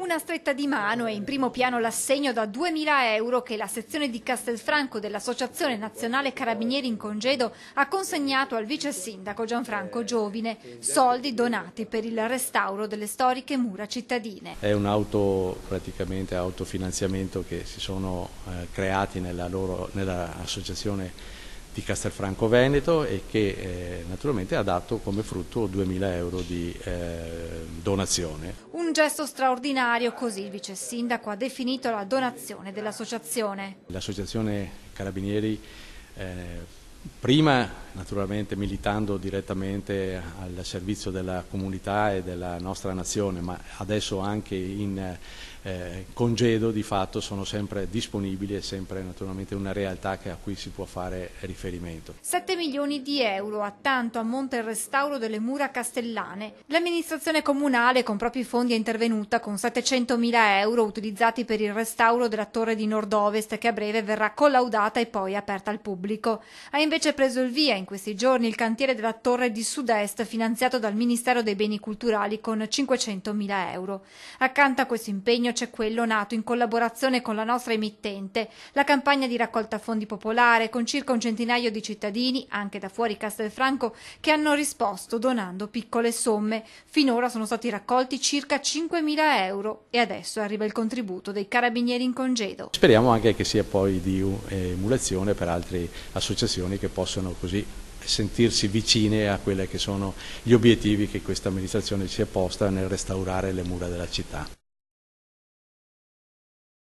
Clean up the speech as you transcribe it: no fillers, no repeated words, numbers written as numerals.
Una stretta di mano e in primo piano l'assegno da 2.000 euro che la sezione di Castelfranco dell'Associazione Nazionale Carabinieri in Congedo ha consegnato al vice sindaco Gianfranco Giovine, soldi donati per il restauro delle storiche mura cittadine. È praticamente autofinanziamento che si sono creati nella associazione di Castelfranco Veneto e che naturalmente ha dato come frutto 2.000 euro di donazione. Un gesto straordinario, così il vice sindaco ha definito la donazione dell'associazione. L'associazione Carabinieri, prima naturalmente militando direttamente al servizio della comunità e della nostra nazione, ma adesso anche in congedo di fatto sono sempre disponibili e sempre naturalmente una realtà a cui si può fare riferimento. 7 milioni di euro, a tanto ammonta il restauro delle mura castellane. L'amministrazione comunale con propri fondi è intervenuta con 700.000 euro utilizzati per il restauro della torre di nord-ovest che a breve verrà collaudata e poi aperta al pubblico. Ha invece preso il via in questi giorni il cantiere della torre di sud-est finanziato dal Ministero dei Beni Culturali con 500.000 euro. Accanto a questo impegno c'è quello nato in collaborazione con la nostra emittente, la campagna di raccolta fondi popolare con circa un centinaio di cittadini, anche da fuori Castelfranco, che hanno risposto donando piccole somme. Finora sono stati raccolti circa 5.000 euro e adesso arriva il contributo dei Carabinieri in Congedo. Speriamo anche che sia poi di emulazione per altre associazioni che possono così sentirsi vicine a quelli che sono gli obiettivi che questa amministrazione si è posta nel restaurare le mura della città.